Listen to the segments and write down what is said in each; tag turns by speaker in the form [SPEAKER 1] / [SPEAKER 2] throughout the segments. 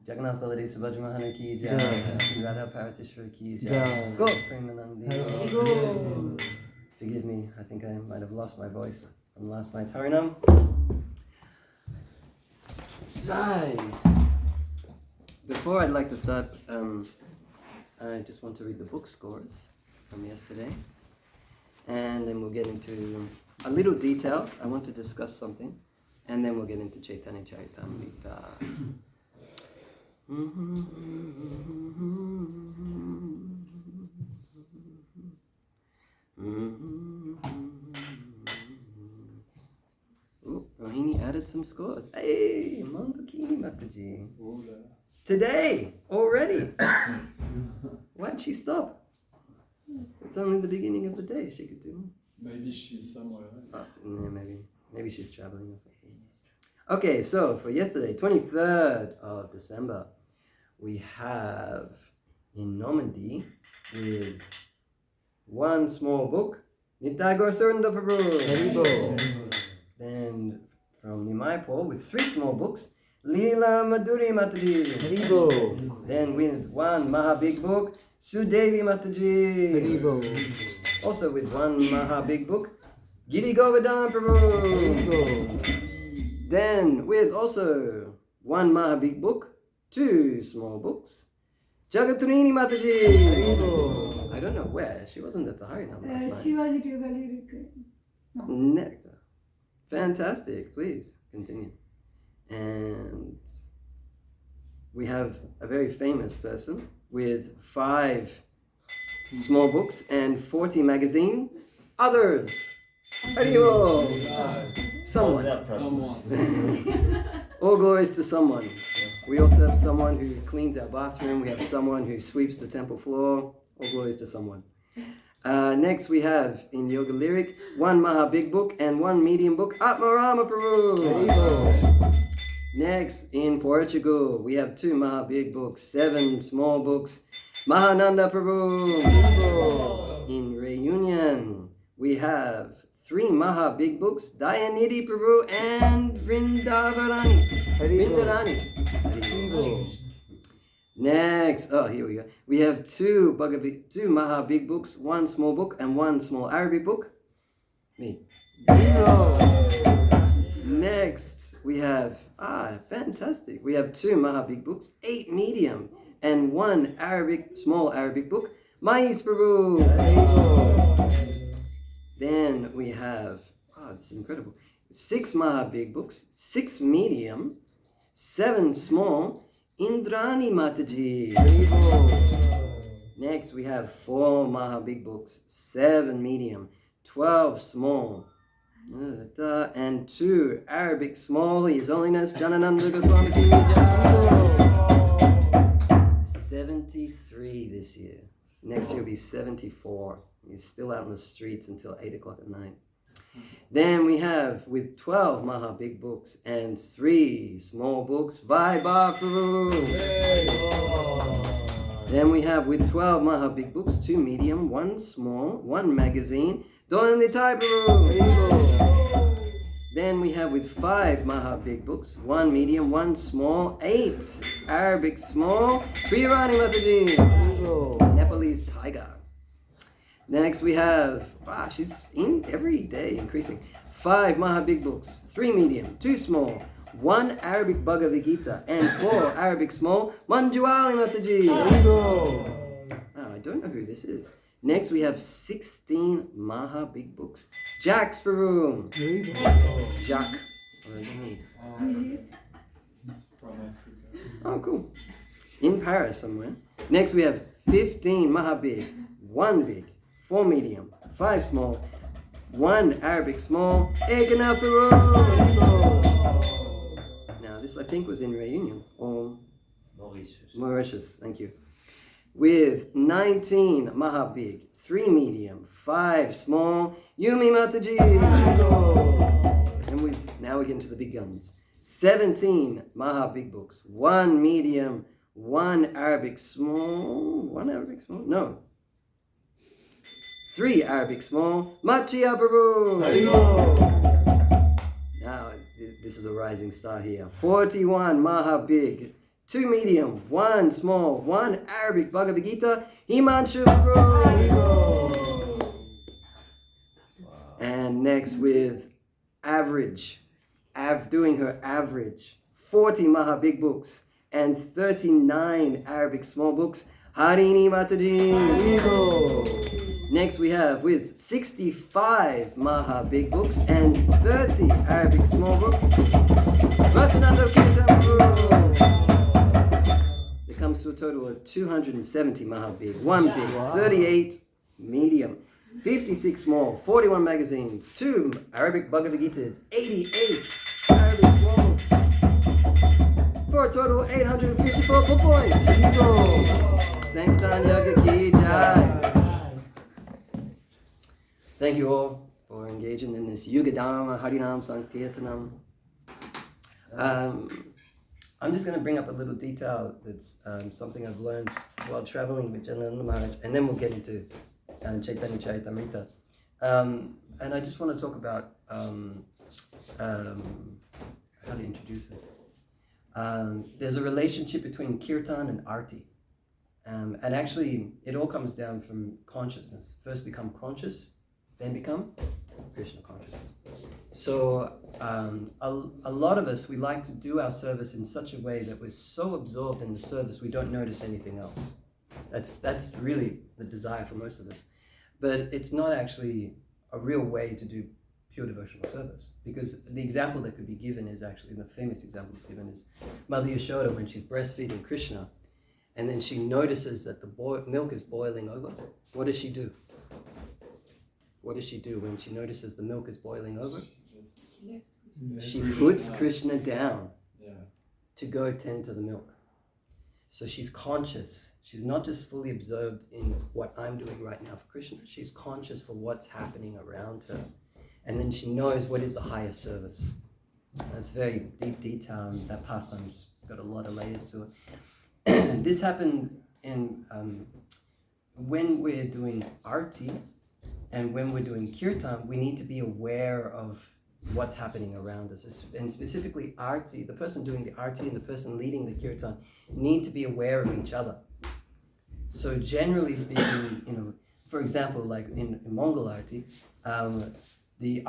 [SPEAKER 1] Jagannath Balade Subhadra Mahana ki jai. Radha Parasishwar ki jai. Go! Forgive me, I think I might have lost my voice from last night's Harinam. Jai! Before I'd like to start, I just want to read the book scores from yesterday. And then we'll get into a little detail. I want to discuss something. And then we'll get into Chaitanya Charitamrita. Ooh, Rohini added some scores. Hey, Mandukini Mataji. Today, already. Why'd she stop? It's only the beginning of the day. She could do.
[SPEAKER 2] Maybe she's somewhere else.
[SPEAKER 1] Yeah, maybe she's traveling or something. Okay, so for yesterday, 23rd of December, we have in Normandy with one small book, Nitai Gaur Suranda Prabhu. Then from Nimaipur with three small books, Lila Madhuri Mataji. Then with one Maha Big Book, Sudevi Mataji. Also with one Maha Big Book, Giri Govardhan Prabhu. Then with also one Maha Big Book, two small books, Jagatrini Mataji. I don't know where. She wasn't at the Harinam last night. Nectar. Fantastic. Please continue. And we have a very famous person with 5 small books and 40 magazine. Others. Haribo. Someone. All glories to someone. We also have someone who cleans our bathroom. We have someone who sweeps the temple floor. All glories to someone. Next we have in Yoga Lyric 1 Maha Big Book and 1 medium book, Atmarama Prabhu. Next in Portugal we have 2 Maha Big Books, 7 small books, Mahananda Prabhu. In Reunion we have 3 Maha Big Books, Dayanidhi Prabhu and Vrindavarani. Next, here we go. We have 2 Maha Big Books, 1 small book and 1 small Arabic book. Me. Next, we have, fantastic. We have 2 Maha Big Books, 8 medium and 1 small Arabic book. Mais Prabhu. Then we have, this is incredible, 6 Maha Big Books, 6 medium, 7 small, Indrani Mataji. Next we have 4 Maha Big Books, 7 medium, 12 small, and 2 Arabic small, His Holiness Janananda Goswami Ki Jai. 73 this year. Next year will be 74. He's still out in the streets until 8 o'clock at night. Then we have with 12 Maha big books and 3 small books, Vai Bapu. Then we have with 12 Maha big books, 2 medium, 1 small, 1 magazine, Don the Taipu. Then we have with 5 Maha big books, 1 medium, 1 small, 8 Arabic small, Priyarani Mataji, Nepalese tiger. Next we have, she's in every day increasing. 5 Maha big books, 3 medium, 2 small, 1 Arabic Bhagavad Gita, and 4 Arabic small, Manjuali Mataji. I don't know who this is. Next we have 16 Maha big books. Jack's Peru. Jack.
[SPEAKER 2] From Africa.
[SPEAKER 1] Oh, cool. In Paris somewhere. Next we have 15 Maha big, 1 big, 4 medium, 5 small, 1 Arabic small, Egana Peru. Now this I think was in Reunion or Mauritius, thank you. With 19 Maha big, 3 medium, 5 small, Yumi Mataji. And now we get into the big guns. 17 Maha big books, 1 medium, 1 Arabic small, 3 Arabic small, Machi Abaru. Now this is a rising star here. 41 Maha big, 2 medium, 1 small, 1 Arabic Bhagavad Gita, Himanshu. And next with average, doing her average, 40 Maha big books and 39 Arabic small books, Harini Mataji. Next we have with 65 Maha big books and 30 Arabic small books, Ratanando Kitabu. It comes to a total of 270 Maha big, 1 big, 38 medium, 56 small, 41 magazines, 2 Arabic Bhagavad Gitas, 88 Arabic small books, for a total of 854 book points. Sankirtan Yoga Ki Jai. Thank you all for engaging in this Yugadharma Harinam Sankirtanam. I'm just going to bring up a little detail that's something I've learned while traveling with Janananda Maharaj, and then we'll get into Chaitanya Charitamrita. And I just want to talk about how to introduce this. There's a relationship between kirtan and arti. And actually, it all comes down from consciousness. First become conscious, then become Krishna conscious. So a lot of us, we like to do our service in such a way that we're so absorbed in the service we don't notice anything else. That's really the desire for most of us. But it's not actually a real way to do pure devotional service. Because the example that could be given is actually, the famous example that's given is Mother Yashoda when she's breastfeeding Krishna, and then she notices that the milk is boiling over. What does she do? What does she do when she notices the milk is boiling over? She puts Krishna down to go tend to the milk. So she's conscious. She's not just fully absorbed in what I'm doing right now for Krishna. She's conscious for what's happening around her. And then she knows what is the highest service. That's very deep detail, and that pastime's got a lot of layers to it. This happened in when we're doing arti and when we're doing kirtan, we need to be aware of what's happening around us. And specifically arti, the person doing the arti and the person leading the kirtan need to be aware of each other. So generally speaking, for example, like in Mongol arti, the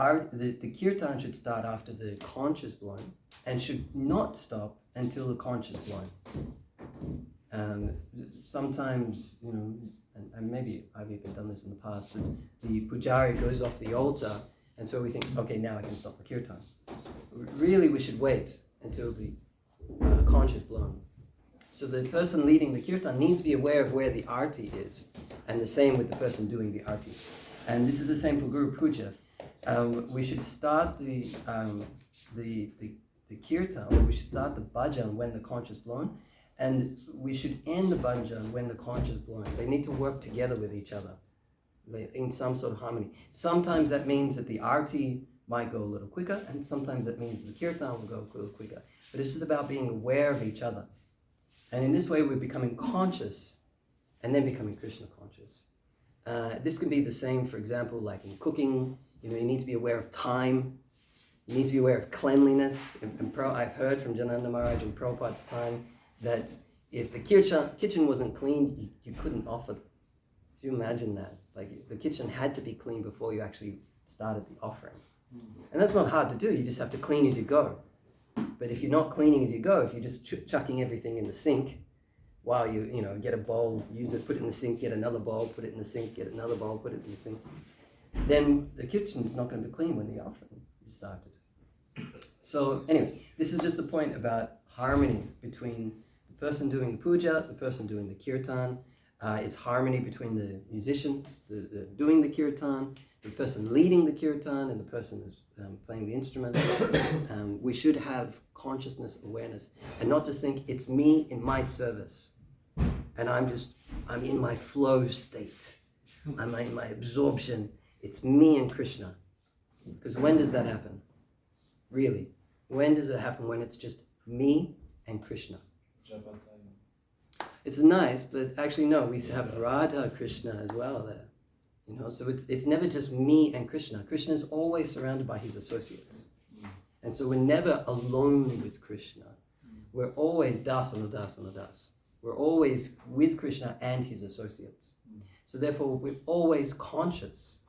[SPEAKER 1] kirtan should start after the conch is blown and should not stop until the conch is blown. Sometimes, and maybe I've even done this in the past, that the pujari goes off the altar, and so we think, okay, now I can stop the kirtan. Really, we should wait until the conch is blown. So the person leading the kirtan needs to be aware of where the arti is, and the same with the person doing the arti. And this is the same for Guru Puja. We should start the kirtan, or we should start the bhajan when the conch is blown, and we should end the bhajan when the conch is blown. They need to work together with each other. in some sort of harmony. Sometimes that means that the arti might go a little quicker, and sometimes that means the kirtan will go a little quicker. But it's just about being aware of each other. And in this way, we're becoming conscious and then becoming Krishna conscious. This can be the same, for example, like in cooking. You need to be aware of time. You need to be aware of cleanliness. I've heard from Jananda Maharaj in Prabhupada's time that if the kitchen wasn't clean, you couldn't offer. Do you imagine that? Like the kitchen had to be clean before you actually started the offering. And that's not hard to do. You just have to clean as you go. But if you're not cleaning as you go, if you're just chucking everything in the sink while you get a bowl, use it, put it in the sink, get another bowl, put it in the sink, get another bowl, put it in the sink, then the kitchen's not going to be clean when the offering is started. So anyway, this is just the point about harmony between the person doing the puja, the person doing the kirtan. It's harmony between the musicians, the doing the kirtan, the person leading the kirtan, and the person who's playing the instrument. We should have consciousness, awareness, and not just think it's me in my service, and I'm in my flow state. I'm in my absorption. It's me and Krishna. Because when does that happen? Really? When does it happen? When it's just me and Krishna? It's nice, but actually no, we have Radha Krishna as well there. So it's never just me and Krishna. Krishna is always surrounded by his associates. And so we're never alone with Krishna. We're always das and das and das. We're always with Krishna and his associates. So therefore we're always conscious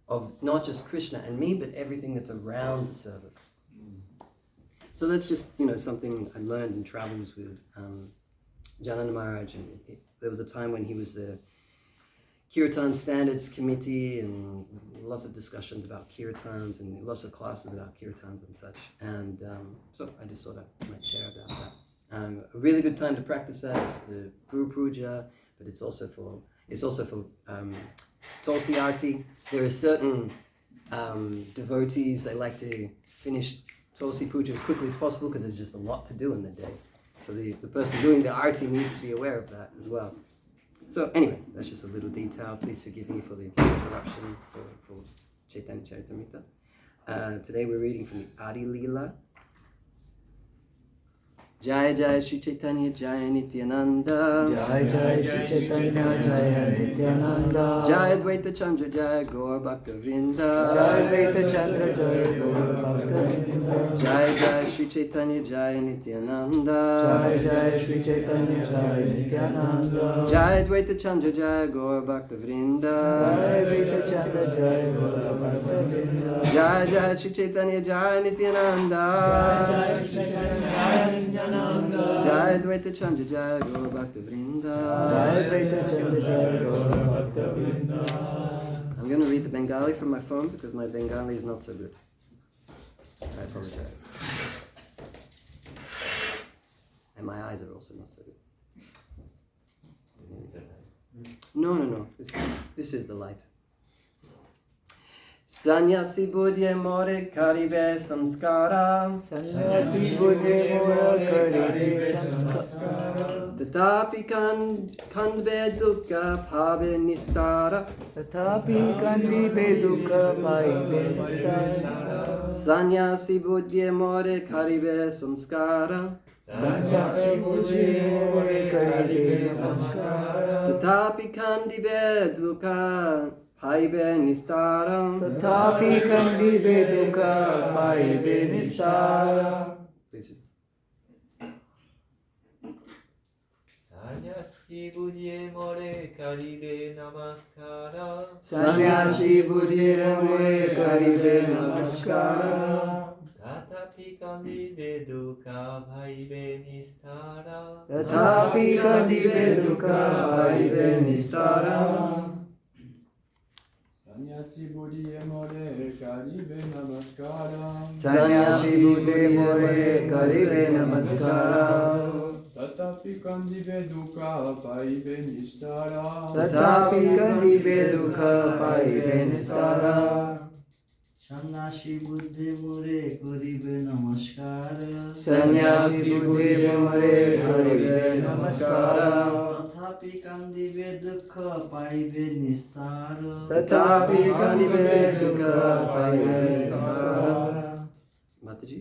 [SPEAKER 1] of not just Krishna and me, but everything that's around the service. So that's just, something I learned in travels with Jananda Maharaj. And there was a time when he was the Kirtan Standards Committee, and lots of discussions about kirtans and lots of classes about kirtans and such. And so I just sort of might share about that. A really good time to practice that is the Guru Puja, but it's also for Tulsi Arti. There are certain devotees, they like to finish Tulsi Puja as quickly as possible because there's just a lot to do in the day. So the person doing the Arti needs to be aware of that as well. So anyway, that's just a little detail. Please forgive me for the interruption for Chaitanya Charitamrita. Today we're reading from the Adi Lila. Jai Jai Shri Chaitanya Jai Nityananda.
[SPEAKER 3] Jai Jai Shri Chaitanya Jai Nityananda.
[SPEAKER 1] Jai Advaita Chandra Jai Gaur Bhakta Vrinda.
[SPEAKER 3] Jai Advaita Chandra Jai Gaur Bhakta Vrinda.
[SPEAKER 1] Jai Jai Shri Chaitanya Jai Nityananda.
[SPEAKER 3] Jai Jai Shri Chaitanya Jai Nityananda.
[SPEAKER 1] Jai Advaita Chandra Jai Gaur Bhakta Vrinda.
[SPEAKER 3] Jai Advaita Chandra Jai Gaur Bhakta Vrinda.
[SPEAKER 1] Jai Jai Shri Chaitanya Jai Nityananda.
[SPEAKER 3] Jai Jai Shri Chaitanya Jai Nityananda.
[SPEAKER 1] Jai Advaita Chandra Jai Gaur Bhakta Vrinda.
[SPEAKER 3] Jai Advaita Chandra Jai Gaur Bhakta Vrinda.
[SPEAKER 1] I'm going to read the Bengali from my phone because my Bengali is not so good. I apologize. And my eyes are also not so good. No. This is the light. Sanyasi budhye more karive samskara.
[SPEAKER 3] Sanyasi buddhe mora karive samskara.
[SPEAKER 1] Tatapi kandve dukkha bhave nistara.
[SPEAKER 3] Tatapi kandive dukkha bhave nistara.
[SPEAKER 1] Sanyasi budhye more karive samskara.
[SPEAKER 3] Sanyasi buddhe mora karive namaskara.
[SPEAKER 1] Tatapi kandive dukkha bhave nistara.
[SPEAKER 3] Tatapi kandive dukkha bhave nistara.
[SPEAKER 2] Sanyasi budhye more karive namaskara.
[SPEAKER 3] Sanyasi buddhe mora karive namaskara.
[SPEAKER 2] Tatapi kandive dukkha bhaive nistara.
[SPEAKER 3] Tatapi kandive dukkha bhaive nistara.
[SPEAKER 4] Sanyasi buddhi more karive namaskara.
[SPEAKER 3] Sanyasi buddhe mora karive namaskara.
[SPEAKER 4] Tatapi kandive dukkha bhaive nistara.
[SPEAKER 3] Tatapi kandive dukkha bhaive nistara.
[SPEAKER 5] Sanyasi buddhe more karive namaskara.
[SPEAKER 3] Sanyasi buddhe mora karive namaskara.
[SPEAKER 5] तथापि कान्दिबे दुःख पाइबे निस्तार
[SPEAKER 1] Tatapi kandibe dukkha paive nistara. Mataji?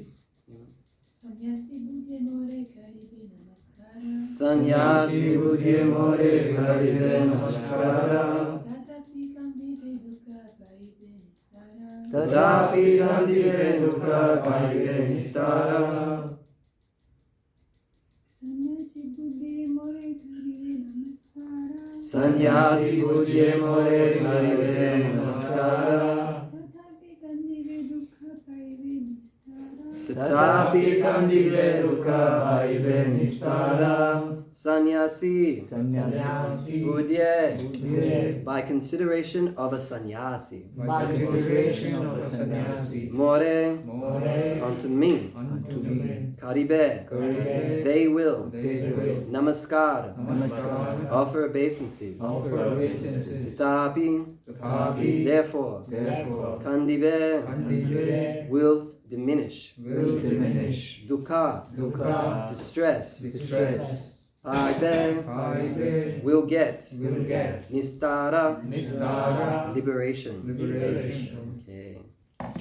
[SPEAKER 1] Sannyasi buddhi more karibe namaskara. Tadapi kandibe dukkha paive nistara. Sannyasi buddhi more karibe namaskara. Tatapi kandibe dukkha paive nistara. Sannyasi. Buddhye. By consideration of a sannyasi. More. Unto me. Karibe. They will. Namaskar. Offer obeisances. Tatapi. Therefore. Kandibe. Will diminish. Dukkha. Distress. Paibe. Will get. Nistara. Liberation. Okay.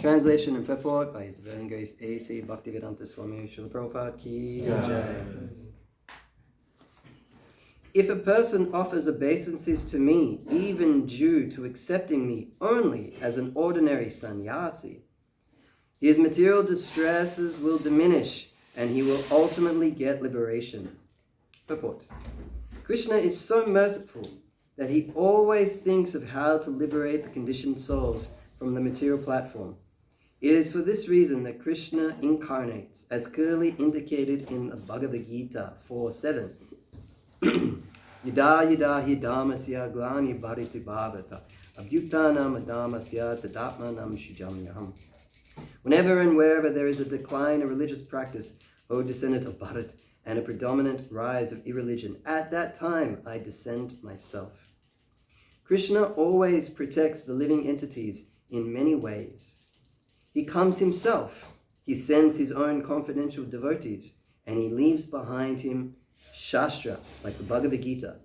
[SPEAKER 1] Translation and purport by His Divine Grace A.C. Bhaktivedanta Swami Srila Prabhupada Ki Jai. If a person offers obeisances to me, even due to accepting me only as an ordinary sannyasi, his material distresses will diminish and he will ultimately get liberation. Purport. Krishna is so merciful that he always thinks of how to liberate the conditioned souls from the material platform. It is for this reason that Krishna incarnates, as clearly indicated in the Bhagavad Gita 4:7. Yada yada hi dhamasya glani bhariti bhavata abhyutanam adhamasya tadatmanam shijamyaham. Whenever and wherever there is a decline of religious practice, O descendant of Bharat, and a predominant rise of irreligion, at that time I descend myself. Krishna always protects the living entities in many ways. He comes himself, he sends his own confidential devotees, and he leaves behind him Shastra, like the Bhagavad Gita.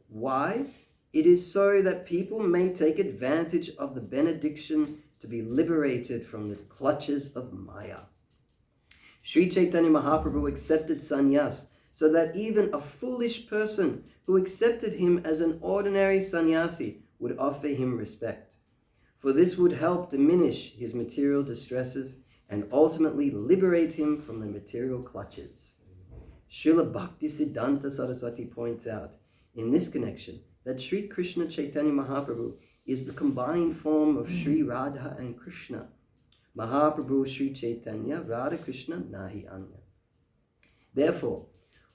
[SPEAKER 1] Why? It is so that people may take advantage of the benediction to be liberated from the clutches of Maya. Sri Chaitanya Mahaprabhu accepted sannyas so that even a foolish person who accepted him as an ordinary sannyasi would offer him respect. For this would help diminish his material distresses and ultimately liberate him from the material clutches. Srila Bhakti Siddhanta Saraswati points out in this connection that Sri Krishna Chaitanya Mahaprabhu is the combined form of Sri Radha and Krishna. Mahaprabhu Sri Chaitanya, Radha Krishna, Nahi Anya. Therefore,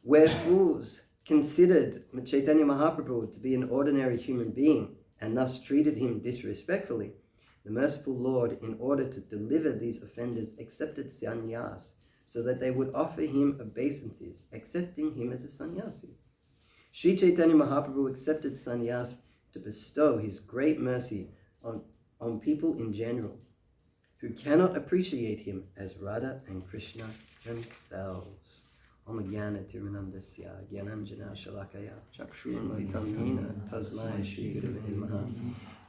[SPEAKER 1] where fools considered Chaitanya Mahaprabhu to be an ordinary human being and thus treated him disrespectfully, the merciful Lord, in order to deliver these offenders, accepted sannyas so that they would offer him obeisances, accepting him as a sannyasi. Sri Chaitanya Mahaprabhu accepted sannyas to bestow his great mercy on people in general who cannot appreciate him as Radha and Krishna themselves. Om Jnana Tirunandasya Gyananjana Shalakaya Chakshurunvalitam Yena Tasmai Shri Gurave Namaha.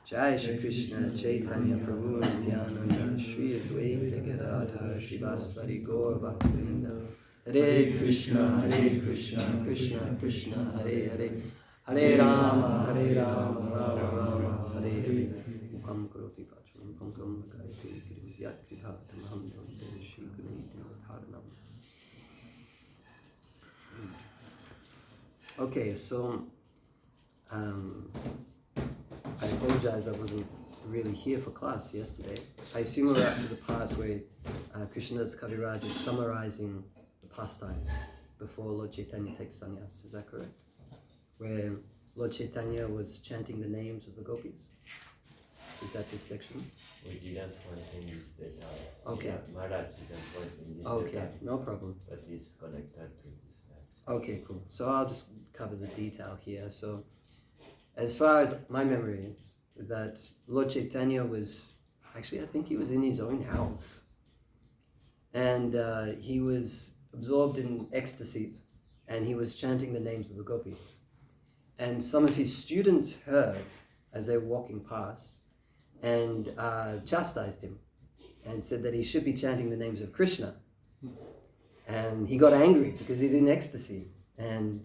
[SPEAKER 1] Jai Shri Krishna Chaitanya Prabhu Nityananda Shri Advaita Gadadhar Srivasari Gaur Bhaktivinoda. Hare Krishna Krishna Krishna Hare Hare, Hare Rama Rama Rama Hare Hare. Mukam karoti vacham pankam karoti yat krithatam ham dante Shri Guriti Vatharanam. Okay, so I apologize, I wasn't really here for class yesterday. I assume we're up to the part where Krishnadas Kaviraj is summarizing the pastimes before Lord Chaitanya takes sannyas. Is that correct? Where Lord Chaitanya was chanting the names of the gopis. Is that this section?
[SPEAKER 2] We didn't point in this data.
[SPEAKER 1] Okay.
[SPEAKER 2] Maharaj didn't point in this
[SPEAKER 1] Okay,
[SPEAKER 2] data.
[SPEAKER 1] no problem.
[SPEAKER 2] But it's connected to this.
[SPEAKER 1] Okay, cool. So I'll just cover the detail here. So as far as my memory is, that Lord Chaitanya was, actually I think he was in his own house. And he was absorbed in ecstasies. And he was chanting the names of the gopis. and some of his students heard as they were walking past and chastised him and said that he should be chanting the names of Krishna. And he got angry because he's in ecstasy. And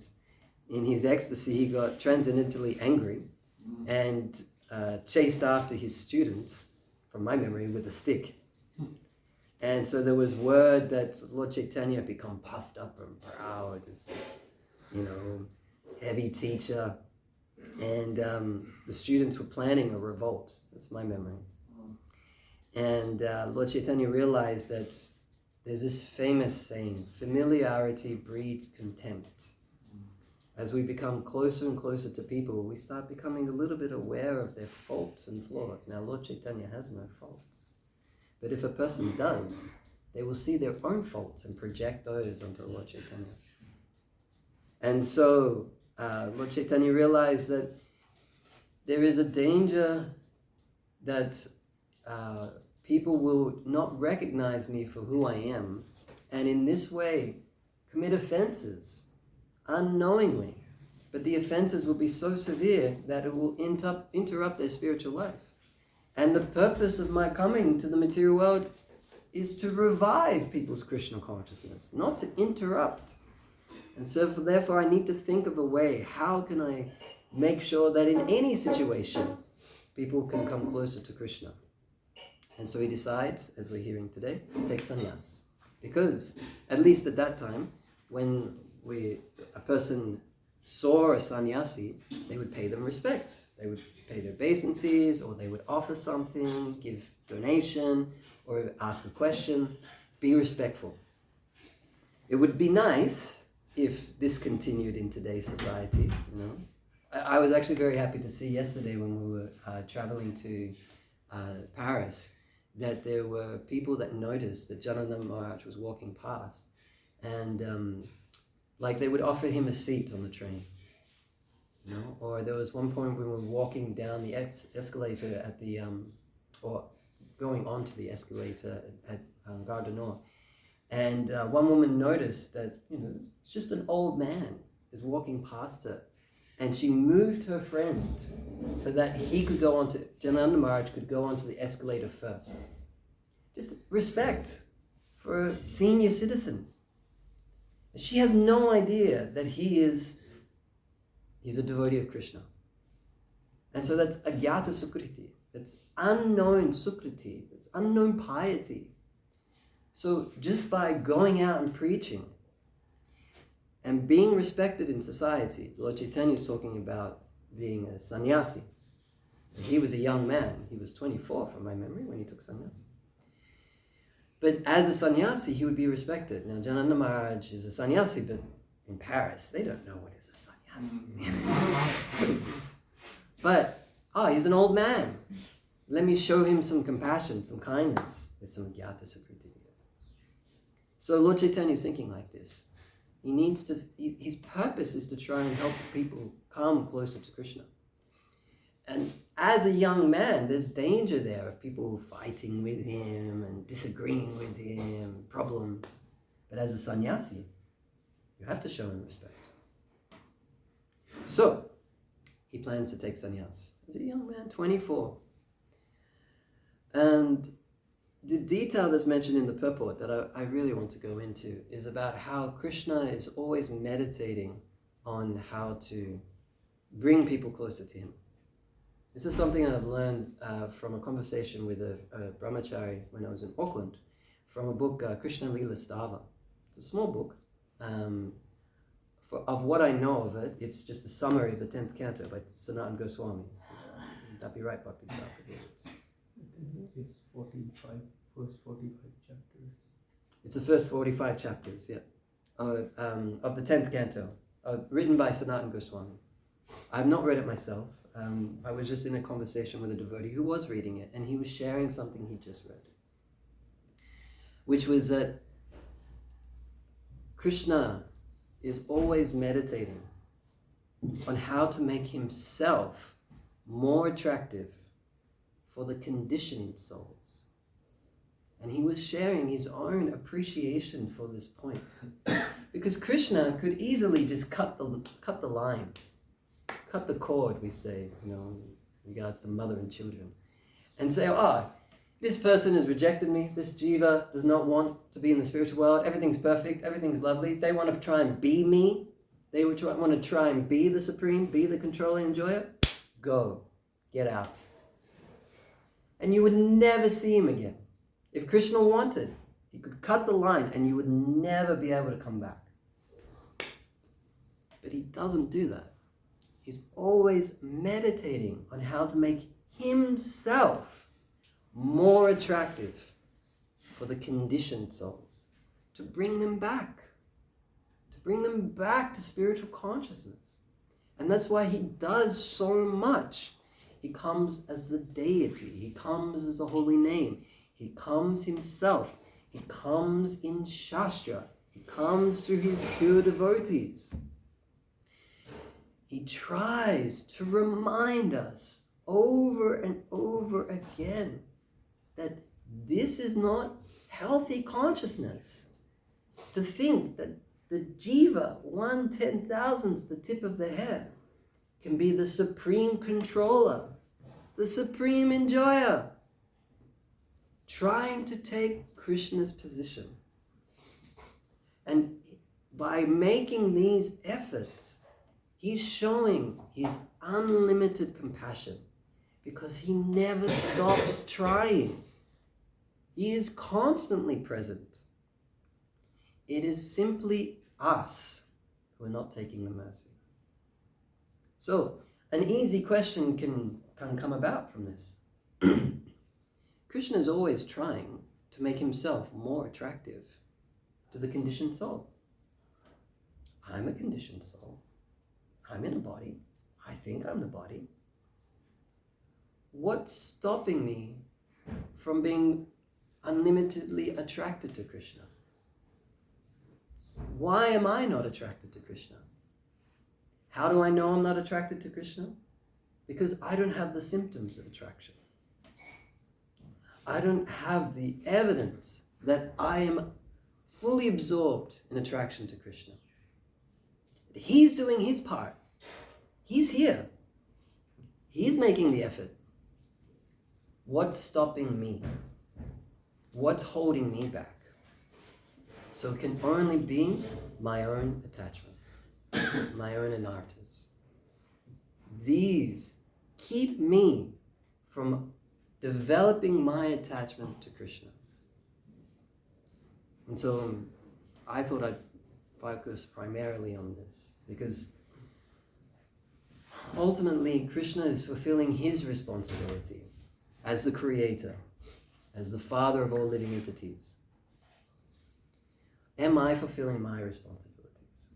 [SPEAKER 1] in his ecstasy, he got transcendently angry and chased after his students, from my memory, with a stick. And so there was word that Lord Chaitanya had become puffed up and proud as this, heavy teacher. And the students were planning a revolt. That's my memory. And Lord Chaitanya realized that there's this famous saying, familiarity breeds contempt. As we become closer and closer to people, we start becoming a little bit aware of their faults and flaws. Now, Lord Chaitanya has no faults. But if a person does, they will see their own faults and project those onto Lord Chaitanya. And so, Lord Chaitanya realized that there is a danger that people will not recognize me for who I am, and in this way commit offenses unknowingly. But the offenses will be so severe that it will interrupt their spiritual life. And the purpose of my coming to the material world is to revive people's Krishna consciousness, not to interrupt. And so therefore I need to think of a way, how can I make sure that in any situation people can come closer to Krishna? And so he decides, as we're hearing today, to take sannyas. Because, at least at that time, when a person saw a sannyasi, they would pay them respects. They would pay their obeisances, or they would offer something, give donation, or ask a question. Be respectful. It would be nice if this continued in today's society, I was actually very happy to see yesterday when we were traveling to Paris, that there were people that noticed that Janananda Maharaj was walking past, and they would offer him a seat on the train, or there was one point when we were walking down the escalator at the, or going onto the escalator at Gare du Nord, and one woman noticed that, it's just an old man is walking past her, and she moved her friend so that he could go onto, Janananda Maharaj could go onto the escalator first. Just respect for a senior citizen. She has no idea that he's a devotee of Krishna. And so that's agyata sukriti. That's unknown sukriti. That's unknown piety. So just by going out and preaching and being respected in society, Lord Chaitanya is talking about being a sannyasi. And he was a young man. He was 24 from my memory when he took sannyasi. But as a sannyasi, he would be respected. Now, Janananda Maharaj is a sannyasi, but in Paris, they don't know what is a sannyasi. What is this? But, he's an old man. Let me show him some compassion, some kindness. There's some gyata sukriti. So Lord Chaitanya is thinking like this. His purpose is to try and help people come closer to Krishna. And as a young man, there's danger there of people fighting with him and disagreeing with him, problems. But as a sannyasi, you have to show him respect. So, he plans to take sannyas. As a young man, 24. And the detail that's mentioned in the purport that I really want to go into is about how Krishna is always meditating on how to bring people closer to him. This is something I've learned from a conversation with a brahmachari when I was in Auckland, from a book, Krishna Lila Stava. It's a small book. Of what I know of it, it's just a summary of the 10th canto by Sanatana Goswami. Would that be right, Bhakti Thakur?
[SPEAKER 3] It's 45, first 45 chapters.
[SPEAKER 1] It's the first 45 chapters, yeah, of the 10th canto, written by Sanatana Goswami. I've not read it myself. I was just in a conversation with a devotee who was reading it, and he was sharing something he just read, which was that Krishna is always meditating on how to make himself more attractive for the conditioned souls. And he was sharing his own appreciation for this point. Because Krishna could easily just cut the line. cut the cord, we say, in regards to mother and children, and say, oh, this person has rejected me, this jiva does not want to be in the spiritual world, everything's perfect, everything's lovely, they want to try and be me, they want to try and be the supreme, be the controlling enjoyer, go, get out. And you would never see him again. If Krishna wanted, he could cut the line and you would never be able to come back. But he doesn't do that. He's always meditating on how to make himself more attractive for the conditioned souls, to bring them back to spiritual consciousness. And that's why he does so much. He comes as the deity, he comes as the holy name, he comes himself, he comes in Shastra, he comes through his pure devotees. He tries to remind us over and over again that this is not healthy consciousness. To think that the jiva, 1/10,000th, the tip of the hair, can be the supreme controller, the supreme enjoyer, trying to take Krishna's position. And by making these efforts, he's showing his unlimited compassion because he never stops trying. He is constantly present. It is simply us who are not taking the mercy. So, an easy question can come about from this. Krishna is always trying to make himself more attractive to the conditioned soul. I'm a conditioned soul. I'm in a body. I think I'm the body. What's stopping me from being unlimitedly attracted to Krishna? Why am I not attracted to Krishna? How do I know I'm not attracted to Krishna? Because I don't have the symptoms of attraction. I don't have the evidence that I am fully absorbed in attraction to Krishna. He's doing his part. He's here. He's making the effort. What's stopping me? What's holding me back? So it can only be my own attachments, my own anartas. These keep me from developing my attachment to Krishna. And so I thought I'd focus primarily on this because ultimately Krishna is fulfilling his responsibility as the creator, as the father of all living entities. Am I fulfilling my responsibilities?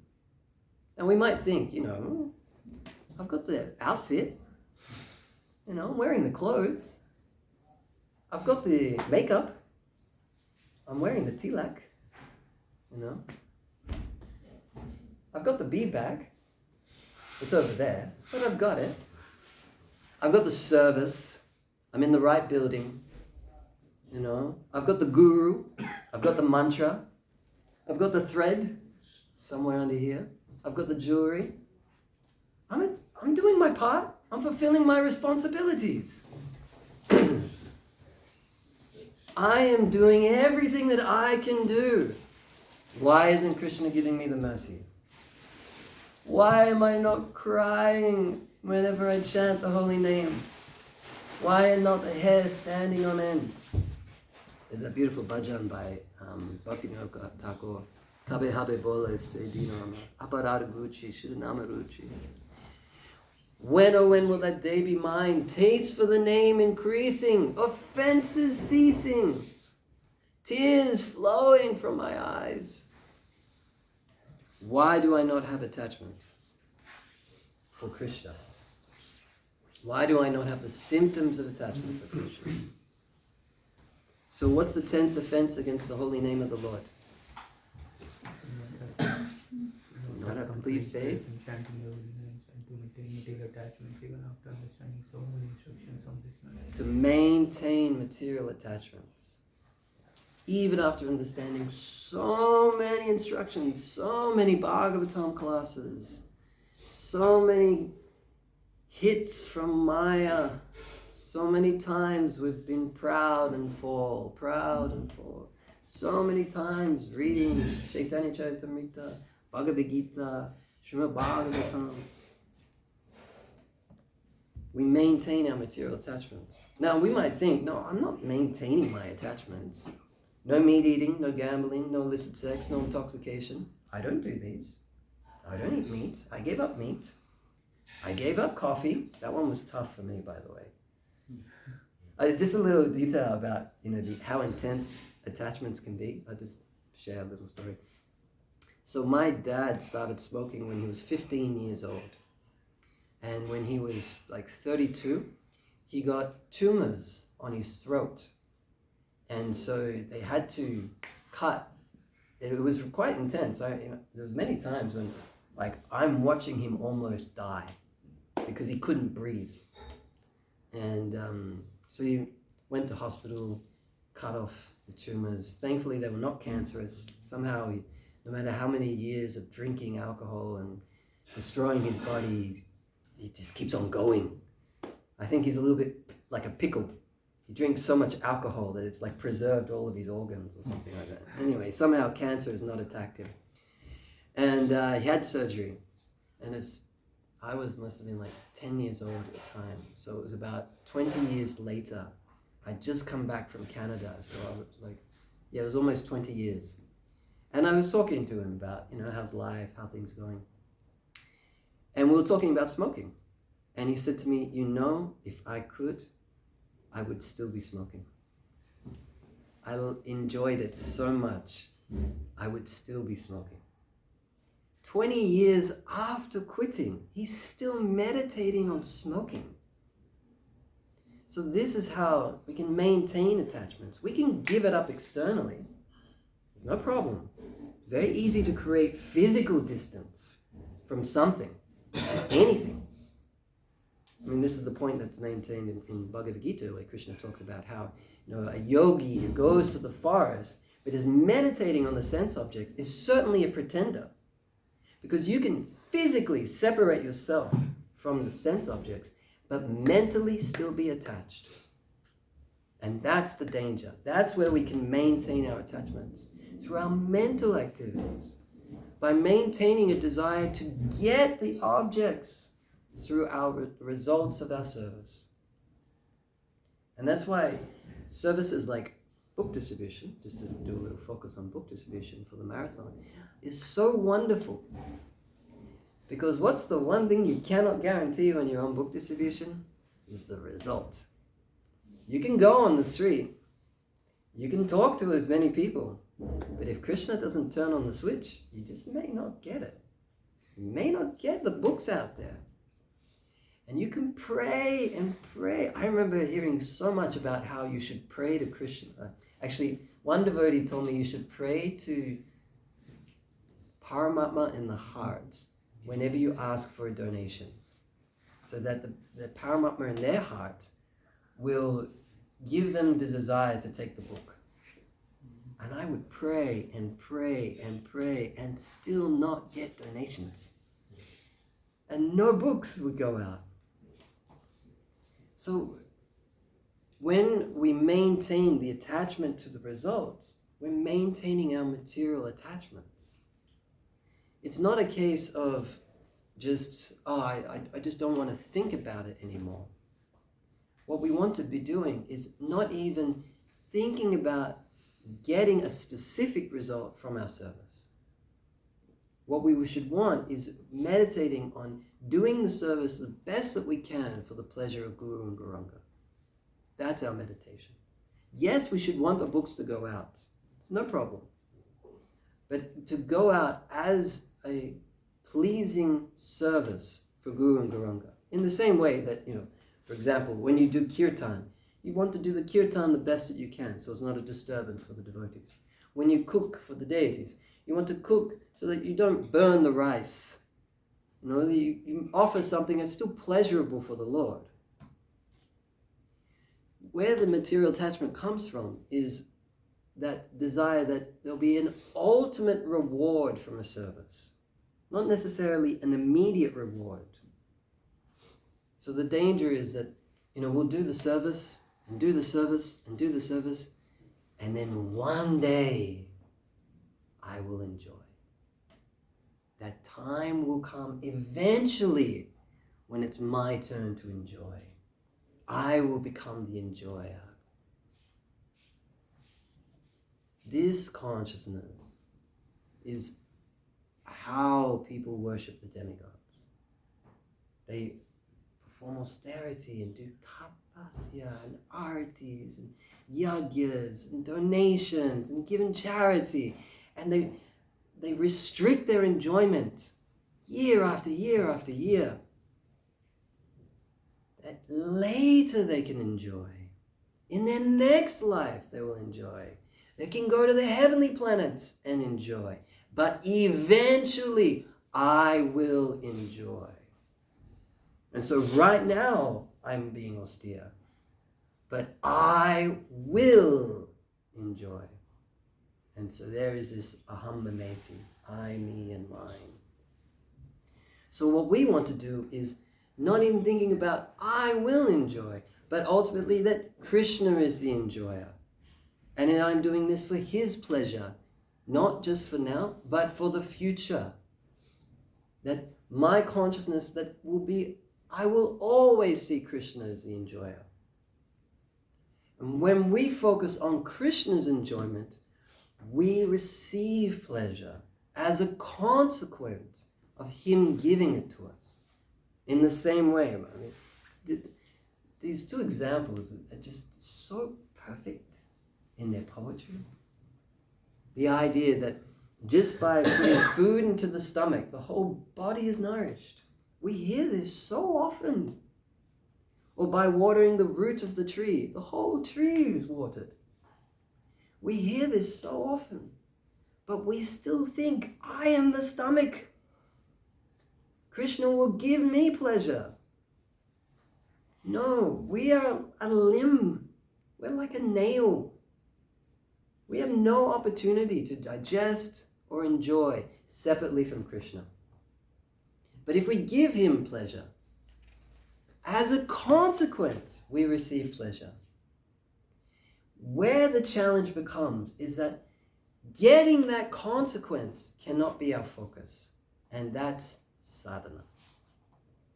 [SPEAKER 1] And we might think, I've got the outfit, I'm wearing the clothes, I've got the makeup, I'm wearing the tilak, I've got the bead bag, it's over there, but I've got it. I've got the service, I'm in the right building, I've got the guru, I've got the mantra, I've got the thread somewhere under here, I've got the jewelry. I'm doing my part, I'm fulfilling my responsibilities. I am doing everything that I can do. Why isn't Krishna giving me the mercy? Why am I not crying whenever I chant the holy name? Why are not the hair standing on end? There's a beautiful bhajan by Bhaktivinoda Thakur. Kabe habe bole se dinama, aparar gucci, shrinama ruchi. When, oh when will that day be mine? Taste for the name increasing, offenses ceasing, tears flowing from my eyes. Why do I not have attachment for Krishna? Why do I not have the symptoms of attachment for Krishna? So what's the 10th offense against the holy name of the Lord? Do not have complete faith. To maintain material attachments. Even after understanding so many instructions, so many Bhagavatam classes, so many hits from Maya. So many times we've been proud and fall. So many times reading Chaitanya Charitamrita, Bhagavad Gita, Srimad Bhagavatam. We maintain our material attachments. Now we might think, no, I'm not maintaining my attachments. No meat eating, no gambling, no illicit sex, no intoxication. I don't do these. I don't eat meat. I gave up meat. I gave up coffee. That one was tough for me, by the way. Just a little detail about how intense attachments can be. I'll just share a little story. So my dad started smoking when he was 15 years old. And when he was like 32, he got tumors on his throat. And so they had to cut. It was quite intense. There was many times when I'm watching him almost die because he couldn't breathe. And so he went to hospital, cut off the tumors. Thankfully, they were not cancerous. Somehow, no matter how many years of drinking alcohol and destroying his body, he just keeps on going. I think he's a little bit like a pickle. He drinks so much alcohol that it's like preserved all of his organs or something like that. Anyway, somehow cancer has not attacked him. And he had surgery. And must have been like 10 years old at the time. So it was about 20 years later. I'd just come back from Canada. So I was like, it was almost 20 years. And I was talking to him about, how's life, how things going. And we were talking about smoking. And he said to me, if I could, I would still be smoking. I enjoyed it so much, I would still be smoking. 20 years after quitting, he's still meditating on smoking. So this is how we can maintain attachments. We can give it up externally. There's no problem. It's very easy to create physical distance from something. Anything. I mean, this is the point that's maintained in Bhagavad Gita, where Krishna talks about how a yogi who goes to the forest but is meditating on the sense object is certainly a pretender, because you can physically separate yourself from the sense objects but mentally still be attached. And that's the danger. That's where we can maintain our attachments, through our mental activities. By maintaining a desire to get the objects through our results of our service. And that's why services like book distribution, just to do a little focus on book distribution for the marathon, is so wonderful. Because what's the one thing you cannot guarantee when you're on book distribution? Is the result. You can go on the street, you can talk to as many people, but if Krishna doesn't turn on the switch, you just may not get it. You may not get the books out there. And you can pray and pray. I remember hearing so much about how you should pray to Krishna. Actually, one devotee told me you should pray to Paramatma in the heart whenever you ask for a donation, so that the Paramatma in their heart will give them the desire to take the book. And I would pray and pray and pray and still not get donations. And no books would go out. So when we maintain the attachment to the results, we're maintaining our material attachments. It's not a case of just, I just don't want to think about it anymore. What we want to be doing is not even thinking about getting a specific result from our service. What we should want is meditating on doing the service the best that we can for the pleasure of Guru and Gauranga. That's our meditation. Yes, we should want the books to go out. It's no problem. But to go out as a pleasing service for Guru and Gauranga. In the same way that, for example, when you do kirtan, you want to do the kirtan the best that you can, so it's not a disturbance for the devotees. When you cook for the deities, you want to cook so that you don't burn the rice. You offer something that's still pleasurable for the Lord. Where the material attachment comes from is that desire that there'll be an ultimate reward from a service, not necessarily an immediate reward. So the danger is that, we'll do the service and do the service and do the service, and then one day I will enjoy. That time will come eventually when it's my turn to enjoy. I will become the enjoyer. This consciousness is how people worship the demigods. They perform austerity and do tapasya and artis and yagyas and donations and give in charity, and they restrict their enjoyment year after year after year, that later they can enjoy. In their next life they will enjoy. They can go to the heavenly planets and enjoy. But eventually I will enjoy. And so right now I'm being austere, but I will enjoy. And so there is this aham mameti, I, me, and mine. So what we want to do is not even thinking about I will enjoy, but ultimately that Krishna is the enjoyer. And then I'm doing this for his pleasure, not just for now, but for the future. That my consciousness that will be, I will always see Krishna as the enjoyer. And when we focus on Krishna's enjoyment, we receive pleasure as a consequence of him giving it to us. In the same way, these two examples are just so perfect in their poetry. The idea that just by putting food into the stomach, the whole body is nourished. We hear this so often. Or by watering the root of the tree, the whole tree is watered. We hear this so often, but we still think, I am the stomach. Krishna will give me pleasure. No, we are a limb. We're like a nail. We have no opportunity to digest or enjoy separately from Krishna. But if we give him pleasure, as a consequence, we receive pleasure. Where the challenge becomes is that getting that consequence cannot be our focus. And that's sadhana.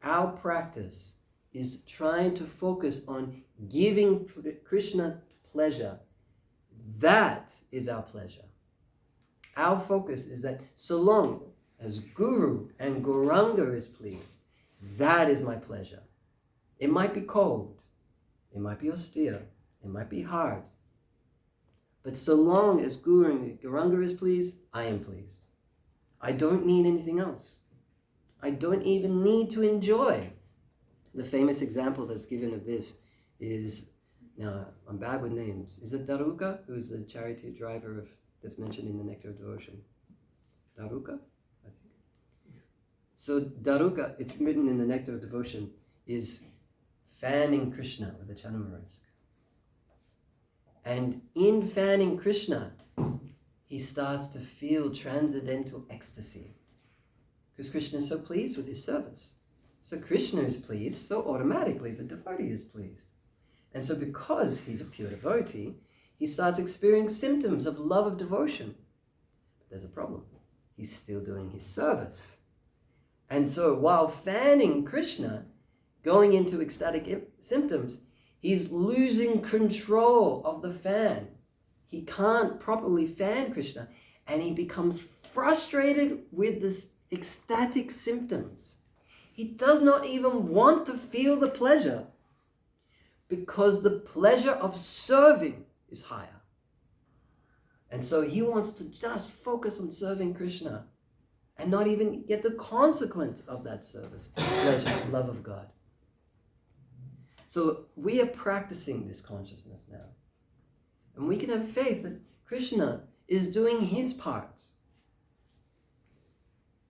[SPEAKER 1] Our practice is trying to focus on giving Krishna pleasure. That is our pleasure. Our focus is that so long as Guru and Gauranga is pleased, that is my pleasure. It might be cold, it might be austere, it might be hard, but so long as Guru and Gauranga is pleased, I am pleased. I don't need anything else. I don't even need to enjoy. The famous example that's given of this is, now I'm bad with names, is it Daruka, who's the chariot driver that's mentioned in the Nectar of Devotion? Daruka, I think. So Daruka, it's written in the Nectar of Devotion, is fanning Krishna with a chanamarisk. And in fanning Krishna, he starts to feel transcendental ecstasy. Because Krishna is so pleased with his service. So Krishna is pleased, so automatically the devotee is pleased. And so because he's a pure devotee, he starts experiencing symptoms of love of devotion. But there's a problem. He's still doing his service. And so while fanning Krishna, going into ecstatic symptoms, he's losing control of the fan. He can't properly fan Krishna, and he becomes frustrated with this ecstatic symptoms. He does not even want to feel the pleasure because the pleasure of serving is higher. And so he wants to just focus on serving Krishna and not even get the consequence of that service, pleasure, love of God. So we are practicing this consciousness now. And we can have faith that Krishna is doing his part.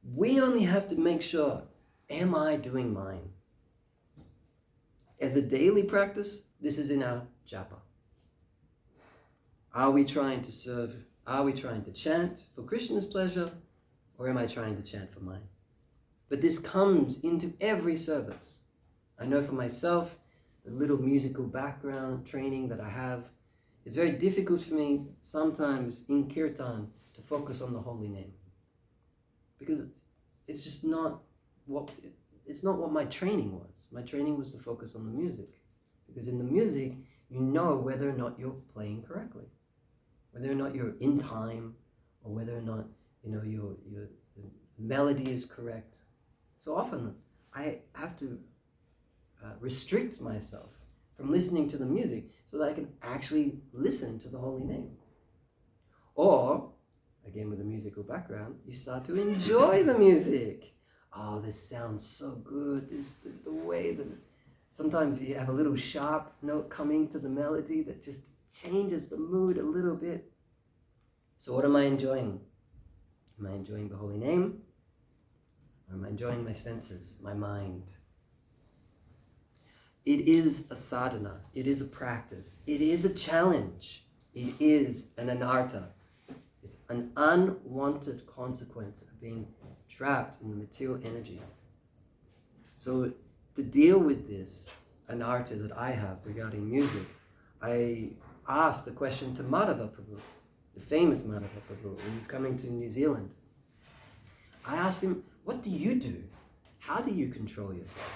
[SPEAKER 1] We only have to make sure, am I doing mine? As a daily practice, this is in our japa. Are we trying to serve? Are we trying to chant for Krishna's pleasure? Or am I trying to chant for mine? But this comes into every service. I know for myself, the little musical background training that I have, it's very difficult for me sometimes in kirtan to focus on the holy name. Because it's just not what my training was. My training was to focus on the music. Because in the music, you know whether or not you're playing correctly. Whether or not you're in time, or whether or not, your melody is correct. So often, I have to restrict myself from listening to the music so that I can actually listen to the holy name. Or, again with a musical background, you start to enjoy the music. Oh, this sounds so good. The way that sometimes you have a little sharp note coming to the melody that just changes the mood a little bit. So what am I enjoying? Am I enjoying the holy name? Or am I enjoying my senses, my mind? It is a sadhana. It is a practice. It is a challenge. It is an anartha. It's an unwanted consequence of being trapped in the material energy. So to deal with this anartha that I have regarding music, I asked a question to Madhava Prabhu, the famous Madhava Prabhu, when he's coming to New Zealand. I asked him, what do you do? How do you control yourself?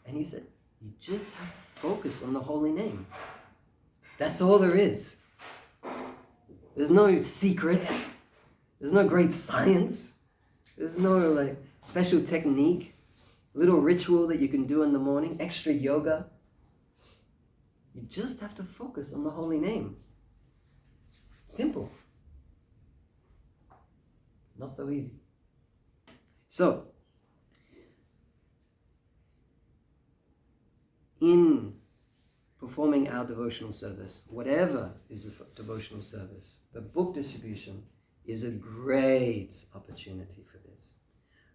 [SPEAKER 1] And he said, you just have to focus on the holy name. That's all there is. There's no secret. There's no great science. There's no special technique, little ritual that you can do in the morning, extra yoga. You just have to focus on the holy name. Simple. Not so easy. So, in performing our devotional service, whatever is the devotional service, the book distribution is a great opportunity for this.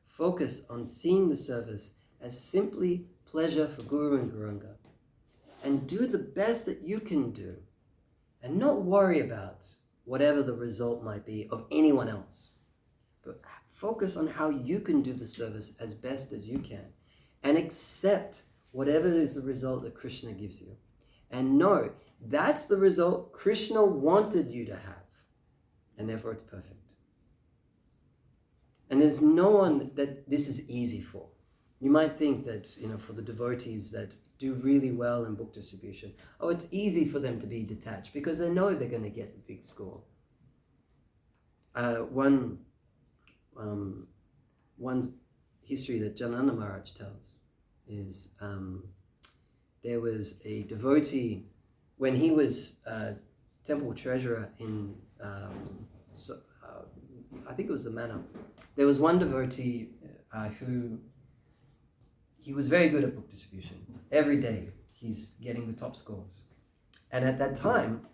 [SPEAKER 1] Focus on seeing the service as simply pleasure for Guru and Guranga, and do the best that you can do, and not worry about whatever the result might be of anyone else, but focus on how you can do the service as best as you can, and accept whatever is the result that Krishna gives you. And know that's the result Krishna wanted you to have. And therefore it's perfect. And there's no one that this is easy for. You might think that, for the devotees that do really well in book distribution, it's easy for them to be detached because they know they're going to get the big score. One history that Janana Maharaj tells is there was a devotee when he was temple treasurer in I think it was the manor. There was one devotee who he was very good at book distribution. Every day he's getting the top scores, and at that time,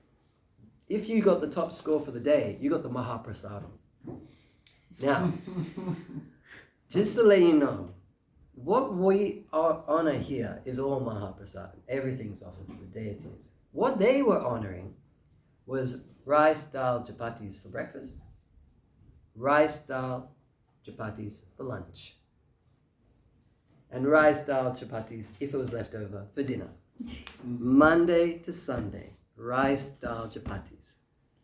[SPEAKER 1] if you got the top score for the day, you got the Mahaprasadam. Now, just to let you know, what we honor here is all Mahaprasadam. Everything's offered to the deities. What they were honoring was rice, dal, chapatis for breakfast, rice, dal, chapatis for lunch, and rice, dal, chapatis, if it was left over, for dinner. Monday to Sunday, rice, dal, chapatis.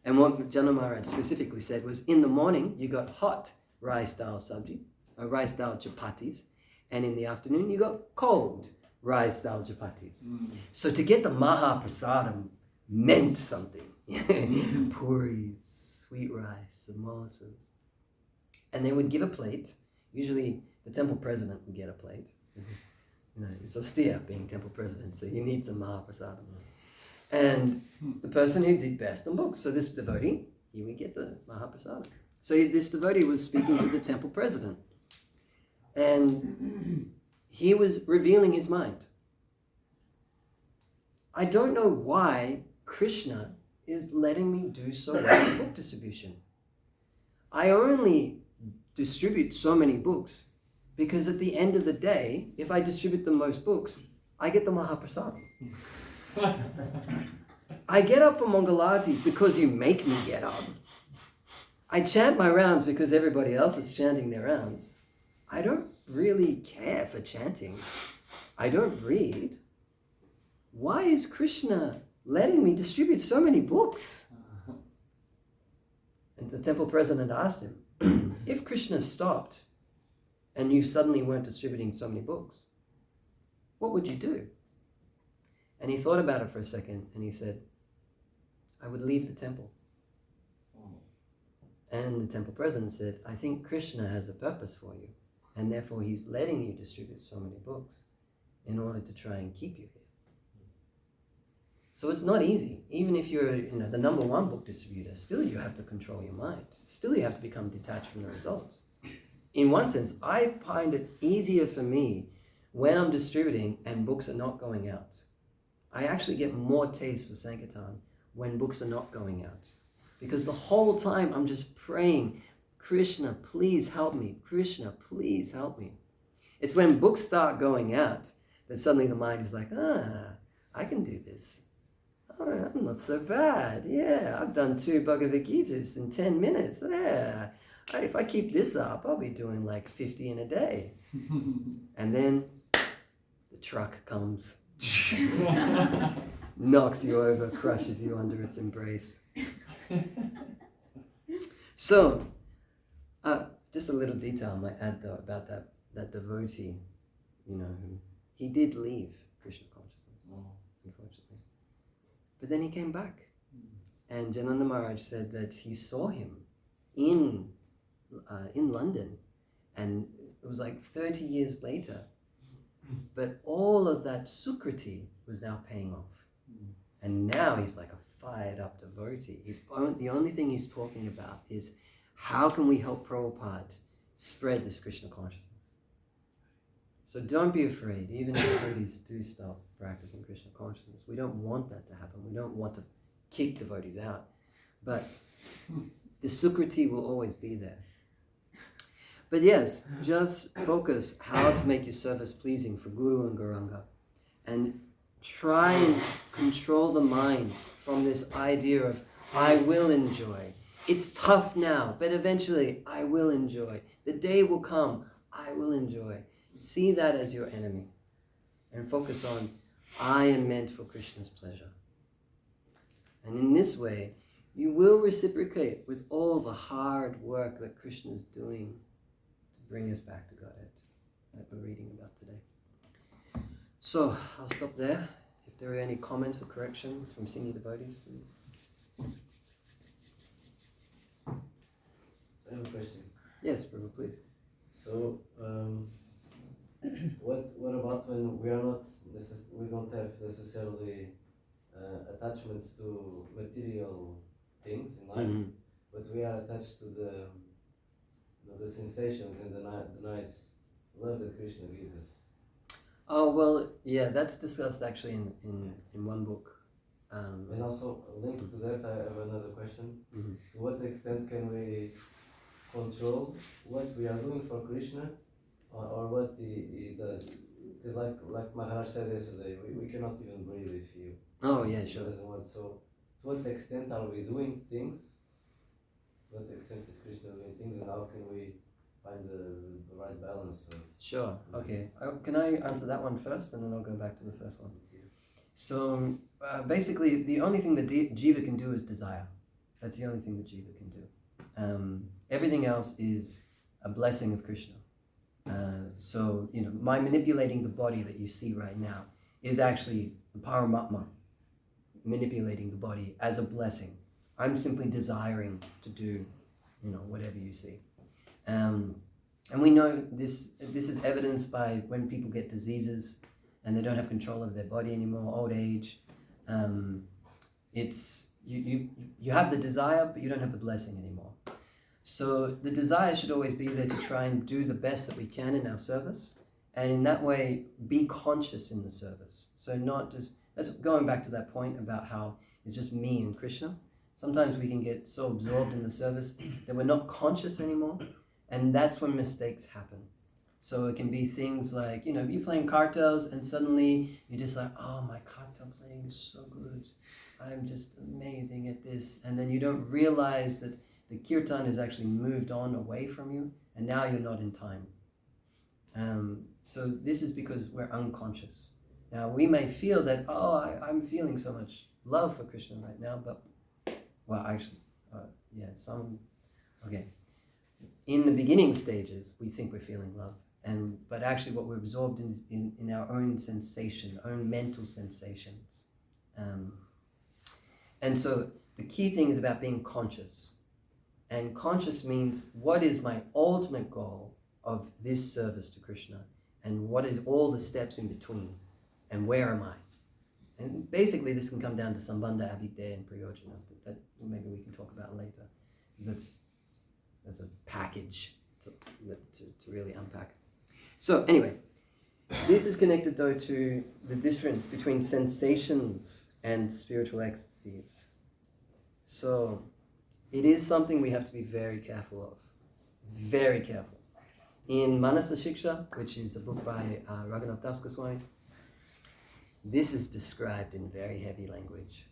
[SPEAKER 1] And what Janana Maharaj specifically said was, in the morning, you got hot rice, dal, sabji, rice, dal, chapatis, and in the afternoon, you got cold rice, dal, chapatis. So to get the Mahaprasadam meant something. Puris, sweet rice, samosas. And they would give a plate. Usually the temple president would get a plate. It's austere being temple president, so you need some Mahaprasadam. And the person who did best on books, so this devotee, he would get the Mahaprasadam. So this devotee was speaking to the temple president. And he was revealing his mind. I don't know why Krishna is letting me do so well in book distribution. I only distribute so many books because at the end of the day, if I distribute the most books, I get the Mahaprasadam. I get up for Mangalarti because you make me get up. I chant my rounds because everybody else is chanting their rounds. I don't really care for chanting. I don't read. Why is Krishna letting me distribute so many books? And the temple president asked him, if Krishna stopped and you suddenly weren't distributing so many books, what would you do? And he thought about it for a second and he said, I would leave the temple. And the temple president said, I think Krishna has a purpose for you, and therefore he's letting you distribute so many books in order to try and keep you here. So it's not easy. Even if you're the number one book distributor, still you have to control your mind. Still you have to become detached from the results. In one sense, I find it easier for me when I'm distributing and books are not going out. I actually get more taste for Sankirtan when books are not going out. Because the whole time I'm just praying, Krishna, please help me. Krishna, please help me. It's when books start going out that suddenly the mind is like, I can do this. Oh, I'm not so bad. Yeah, I've done 2 Bhagavad Gitas in 10 minutes. Yeah, if I keep this up, I'll be doing like 50 in a day. And then the truck comes, knocks you over, crushes you under its embrace. So, just a little detail I might add though about that devotee, he did leave Krishna consciousness, unfortunately. But then he came back. And Jananda Maharaj said that he saw him in London, and it was like 30 years later. But all of that sukriti was now paying off. And now he's like a fired up devotee. The only thing he's talking about is how can we help Prabhupada spread this Krishna consciousness. So don't be afraid, even if devotees do stop practicing Krishna consciousness. We don't want that to happen. We don't want to kick devotees out. But the sukriti will always be there. But yes, just focus how to make your service pleasing for Guru and Gauranga. And try and control the mind from this idea of, I will enjoy. It's tough now, but eventually I will enjoy. The day will come, I will enjoy. See that as your enemy. And focus on, I am meant for Krishna's pleasure. And in this way, you will reciprocate with all the hard work that Krishna is doing to bring us back to Godhead that we're reading about today. So, I'll stop there. If there are any comments or corrections from senior devotees, please.
[SPEAKER 6] I have a question.
[SPEAKER 1] Yes, Prabhu, please.
[SPEAKER 6] So, what about when we are not we don't have necessarily attachment to material things in life, but we are attached to the sensations and the nice love that Krishna gives us.
[SPEAKER 1] Oh, well, yeah, that's discussed actually in one book.
[SPEAKER 6] And also, linked to that, I have another question. To what extent can we control what we are doing for Krishna or what he does? Because like Maharaj said yesterday, we cannot even breathe if he doesn't want. So, to what extent are we doing things? To what extent is Krishna doing things, and how can we find the right balance?
[SPEAKER 1] Sure, okay. Can I answer that one first, and then I'll go back to the first one? So, basically, the only thing that Jiva can do is desire. That's the only thing that Jiva can do. Everything else is a blessing of Krishna. So, my manipulating the body that you see right now is actually the Paramatma manipulating the body as a blessing. I'm simply desiring to do, whatever you see. And we know this is evidenced by when people get diseases and they don't have control of their body anymore, old age. It's you have the desire, but you don't have the blessing anymore. So the desire should always be there to try and do the best that we can in our service, and in that way be conscious in the service. So not just, that's going back to that point about how it's just me and Krishna. Sometimes we can get so absorbed in the service that we're not conscious anymore, and that's when mistakes happen. So it can be things like, you're playing cartels and suddenly you're just like, oh, my cartel playing is so good. I'm just amazing at this. And then you don't realize that the kirtan has actually moved on away from you, and now you're not in time. So this is because we're unconscious. Now we may feel that, oh, I'm feeling so much love for Krishna right now, but, well, actually, okay. In the beginning stages, we think we're feeling love. But actually what we're absorbed in our own sensation, own mental sensations. And so the key thing is about being conscious. And conscious means, what is my ultimate goal of this service to Krishna? And what is all the steps in between? And where am I? And basically this can come down to Sambandha, Abhidheya, and Prayojana, but that maybe we can talk about later. Because that's a package to really unpack. So anyway, this is connected though to the difference between sensations and spiritual ecstasies. So it is something we have to be very careful of. Very careful. In Manasa Shiksha, which is a book by Raghunath Das Goswami, this is described in very heavy language.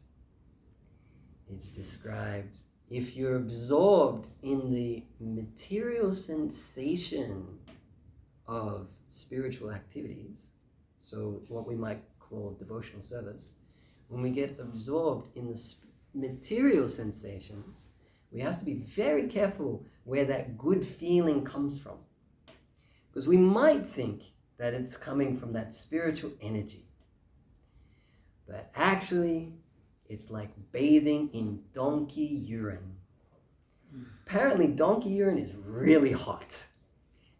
[SPEAKER 1] It's described, if you're absorbed in the material sensation of spiritual activities, so what we might call devotional service, when we get absorbed in the material sensations, we have to be very careful where that good feeling comes from. Because we might think that it's coming from that spiritual energy. But actually, it's like bathing in donkey urine. Apparently, donkey urine is really hot.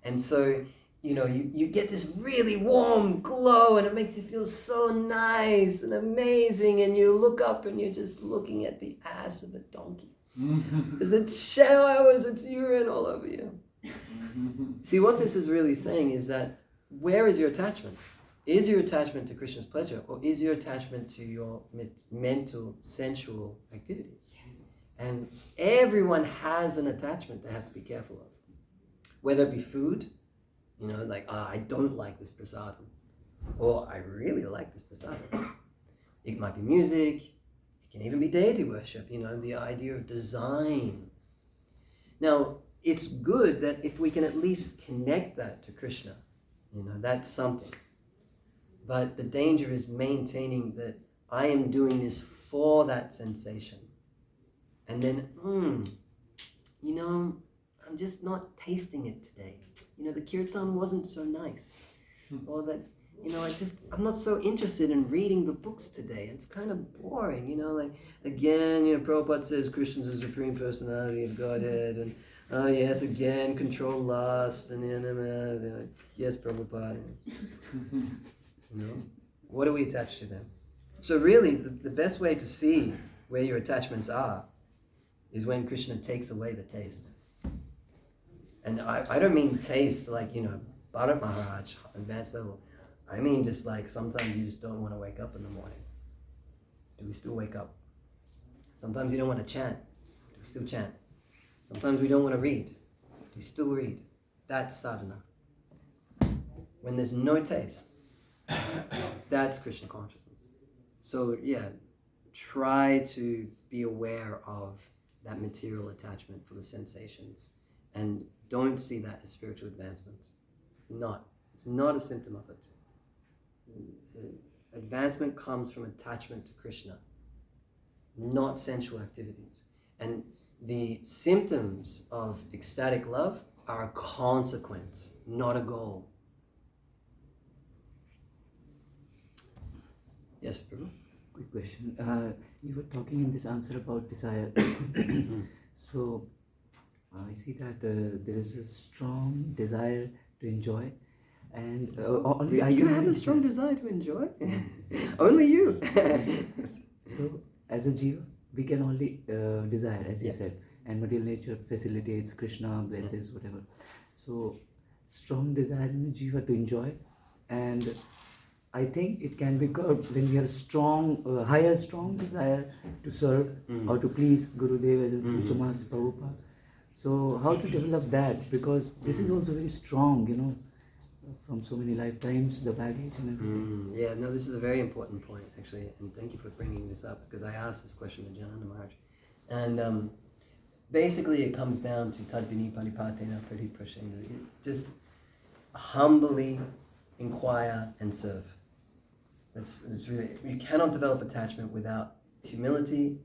[SPEAKER 1] And so, you get this really warm glow and it makes you feel so nice and amazing, and you look up and you're just looking at the ass of a donkey. Because it showers its urine all over you. See, what this is really saying is that, where is your attachment? Is your attachment to Krishna's pleasure, or is your attachment to your mental, sensual activities? And everyone has an attachment they have to be careful of. Whether it be food, I don't like this prasadam, or I really like this prasadam. It might be music, it can even be deity worship, the idea of design. Now, it's good that if we can at least connect that to Krishna, that's something. But the danger is maintaining that I am doing this for that sensation. And then, I'm just not tasting it today. The kirtan wasn't so nice. Or that, I'm not so interested in reading the books today. It's kind of boring, again, Prabhupada says Krishna's the Supreme Personality of Godhead, and yes, again, control lust, and yes, Prabhupada. What do we attach to them? So really, the best way to see where your attachments are is when Krishna takes away the taste. And I don't mean taste like, Bharat Maharaj, advanced level. I mean just like sometimes you just don't want to wake up in the morning. Do we still wake up? Sometimes you don't want to chant. Do we still chant? Sometimes we don't want to read. Do we still read? That's sadhana. When there's no taste, that's Krishna consciousness. So try to be aware of that material attachment for the sensations, and don't see that as spiritual advancement. It's not a symptom of it. Advancement comes from attachment to Krishna, not sensual activities. And the symptoms of ecstatic love are a consequence, not a goal. Yes, Prabhu?
[SPEAKER 3] Quick question. You were talking in this answer about desire. So, I see that there is a strong desire to enjoy, and only
[SPEAKER 1] you have a strong desire to enjoy? Only you.
[SPEAKER 3] So, as a jiva, we can only desire, as you said, and material nature facilitates, Krishna blesses, whatever. So, strong desire in the jiva to enjoy, and I think it can be curbed when we have higher strong desire to serve or to please Gurudev as a Master Prabhupada. So how to develop that? Because this is also very strong, from so many lifetimes, the baggage and everything.
[SPEAKER 1] This is a very important point, actually, and thank you for bringing this up, because I asked this question to Jananda Maharaj. And basically it comes down to Tadvini Panipatena Pariprashena. Just humbly inquire, and serve. That's really, you cannot develop attachment without humility,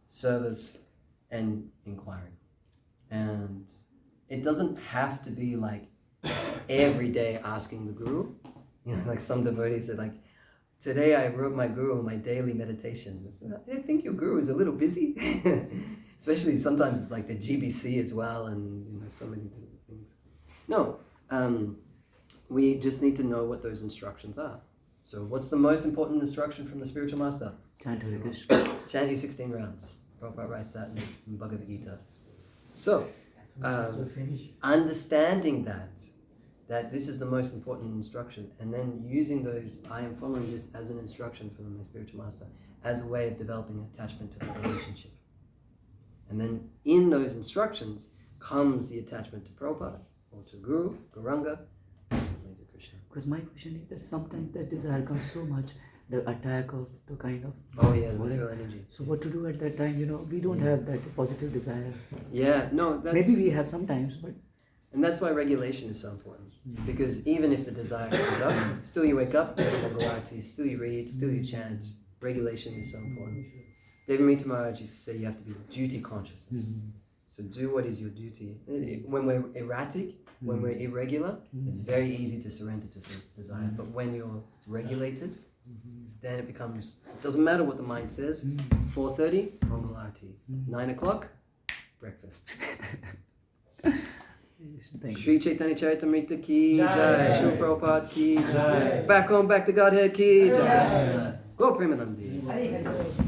[SPEAKER 1] service, and inquiring. And it doesn't have to be like every day asking the guru. You know, like some devotees are like, today I wrote my guru my daily meditation. I think your guru is a little busy. Especially sometimes it's like the GBC as well, and you know, so many different things. No, we just need to know what those instructions are. So what's the most important instruction from the spiritual master?
[SPEAKER 3] Chant Hare Krishna.
[SPEAKER 1] Chant you 16 rounds. Prabhupada writes that in Bhagavad Gita. So, understanding that this is the most important instruction, and then using those, I am following this as an instruction from my spiritual master, as a way of developing attachment to the relationship. And then in those instructions comes the attachment to Prabhupada, or to Guru, Gauranga, and to Krishna.
[SPEAKER 3] Because my question is that sometimes that desire comes so much, the attack of the kind of...
[SPEAKER 1] Oh yeah, the material energy.
[SPEAKER 3] So what to do at that time, you know, we don't have that positive desire.
[SPEAKER 1] Yeah, no, that's...
[SPEAKER 3] Maybe we have sometimes, but...
[SPEAKER 1] And that's why regulation is so important. Because even if the desire comes up, still you wake up, still you read, still you chant. Regulation is so important. Devamrita Maharaj used to say you have to be duty consciousness. So do what is your duty. When we're erratic, when we're irregular, it's very easy to surrender to desire. But when you're regulated, then it becomes, it doesn't matter what the mind says. 4:30, Mangalarti. 9 o'clock, breakfast. Sri Chaitanya Charitamrita ki jai. Srila Prabhupada ki jai. Back home, back to Godhead ki jai. Go Premanandi.